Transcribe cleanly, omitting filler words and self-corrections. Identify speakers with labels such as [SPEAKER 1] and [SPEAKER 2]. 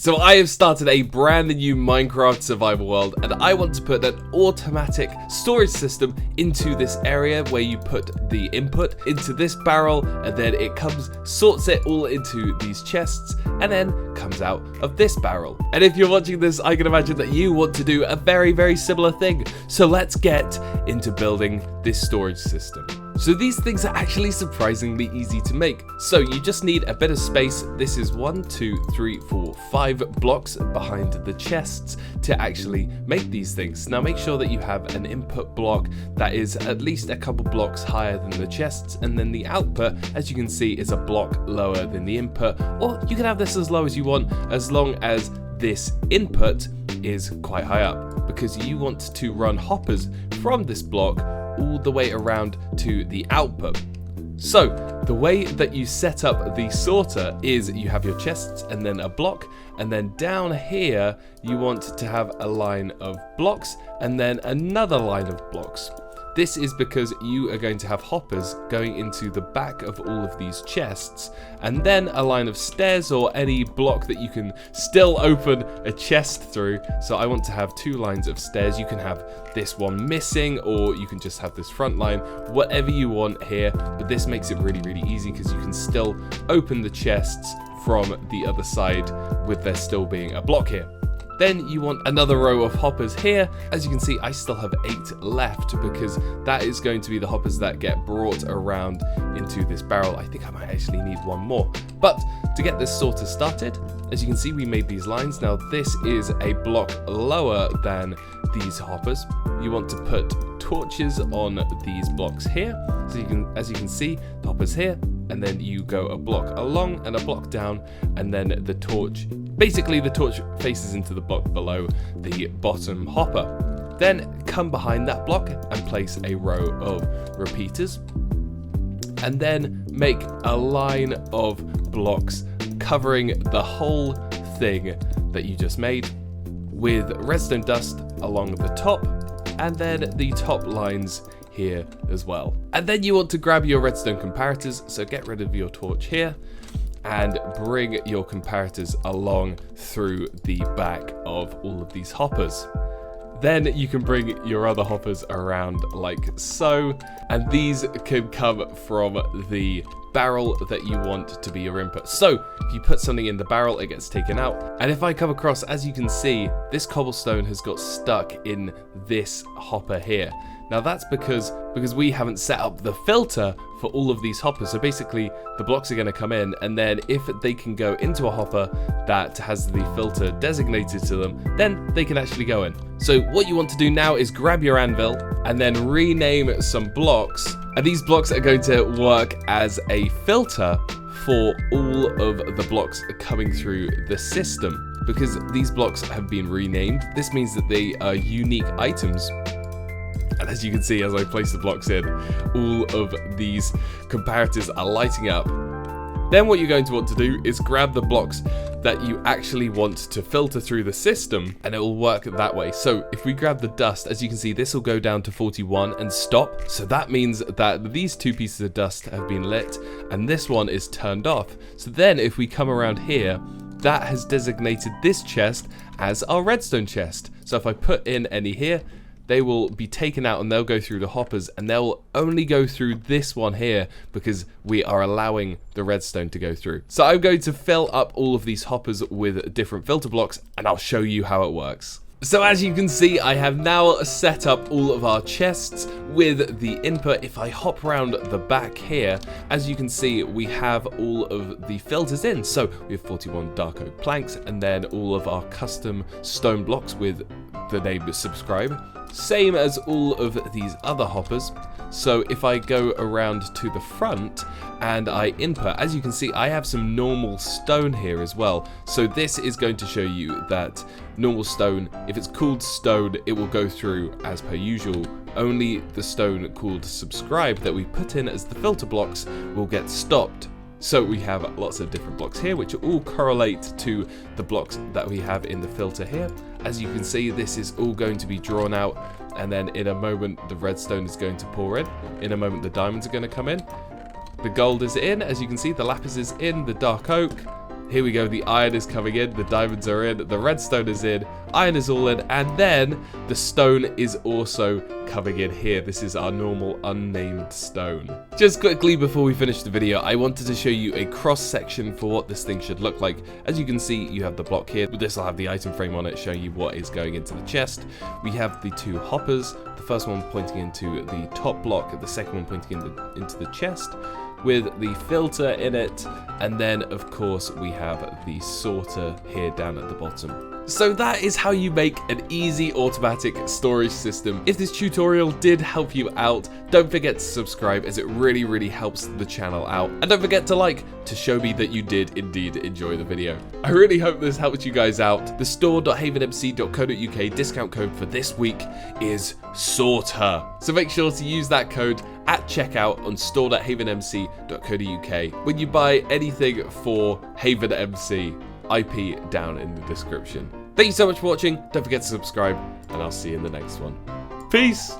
[SPEAKER 1] So I have started a brand new Minecraft survival world, and I want to put an automatic storage system into this area where you put the input into this barrel, and then it comes, sorts it all into these chests, and then comes out of this barrel. And if you're watching this, I can imagine that you want to do a very, very similar thing. So let's get into building this storage system. So these things are actually surprisingly easy to make. So you just need a bit of space. This is 1, 2, 3, 4, 5 blocks behind the chests to actually make these things. Now make sure that you have an input block that is at least a couple blocks higher than the chests, and then the output, as you can see, is a block lower than the input, or you can have this as low as you want, as long as this input is quite high up, because you want to run hoppers from this block all the way around to the output. So the way that you set up the sorter is you have your chests and then a block, and then down here you want to have a line of blocks and then another line of blocks. This is because you are going to have hoppers going into the back of all of these chests, and then a line of stairs or any block that you can still open a chest through. So I want to have 2 lines of stairs. You can have this one missing, or you can just have this front line, whatever you want here. But this makes it really, really easy because you can still open the chests from the other side with there still being a block here. Then you want another row of hoppers here. As you can see, I still have 8 left because that is going to be the hoppers that get brought around into this barrel. I think I might actually need 1 more. But to get this sorter started, as you can see, we made these lines. Now this is a block lower than these hoppers. You want to put torches on these blocks here. So as you can see, the hoppers here, and then you go a block along and a block down, and then the torch, basically the torch faces into the block below the bottom hopper. Then come behind that block and place a row of repeaters, and then make a line of blocks covering the whole thing that you just made with redstone dust along the top, and then the top lines here as well. And then you want to grab your redstone comparators, so get rid of your torch here and bring your comparators along through the back of all of these hoppers. Then you can bring your other hoppers around like so, and these can come from the barrel that you want to be your input. So if you put something in the barrel, it gets taken out. And if I come across, as you can see, this cobblestone has got stuck in this hopper here. Now that's because we haven't set up the filter for all of these hoppers. So basically the blocks are going to come in, and then if they can go into a hopper that has the filter designated to them, then they can actually go in. So what you want to do now is grab your anvil and then rename some blocks. And these blocks are going to work as a filter for all of the blocks coming through the system. Because these blocks have been renamed, this means that they are unique items. And as you can see, as I place the blocks in, all of these comparators are lighting up. Then what you're going to want to do is grab the blocks that you actually want to filter through the system, and it will work that way. So if we grab the dust, as you can see, this will go down to 41 and stop. So that means that these 2 pieces of dust have been lit and this one is turned off. So then if we come around here, that has designated this chest as our redstone chest. So if I put in any here, they will be taken out and they'll go through the hoppers, and they'll only go through this one here because we are allowing the redstone to go through. So I'm going to fill up all of these hoppers with different filter blocks, and I'll show you how it works. So as you can see, I have now set up all of our chests with the input. If I hop around the back here, as you can see, we have all of the filters in. So we have 41 dark oak planks, and then all of our custom stone blocks with the name subscribe. Same as all of these other hoppers. So if I go around to the front and I input, as you can see, I have some normal stone here as well. So this is going to show you that normal stone, if it's called stone, it will go through as per usual. Only the stone called subscribe that we put in as the filter blocks will get stopped. So we have lots of different blocks here, which all correlate to the blocks that we have in the filter here. As you can see, this is all going to be drawn out, and then in a moment the redstone is going to pour in. In a moment the diamonds are going to come in. The gold is in, as you can see, the lapis is in, the dark oak, Here we go, the iron is coming in, the diamonds are in, the redstone is in, iron is all in, and then the stone is also coming in here. This is our normal unnamed stone. Just quickly before we finish the video, I wanted to show you a cross section for what this thing should look like. As you can see, you have the block here. This will have the item frame on it showing you what is going into the chest. We have the two hoppers, the first one pointing into the top block, the second one pointing into the chest, with the filter in it, and then of course we have the sorter here down at the bottom. So that is how you make an easy automatic storage system. If this tutorial did help you out, don't forget to subscribe, as it really helps the channel out. And don't forget to like, to show me that you did indeed enjoy the video. I really hope this helped you guys out. The store.havenmc.co.uk discount code for this week is sorter. So make sure to use that code at checkout on store.havenmc.co.uk when you buy anything for HavenMC. IP down in the description. Thank you so much for watching. Don't forget to subscribe, and I'll see you in the next one. Peace!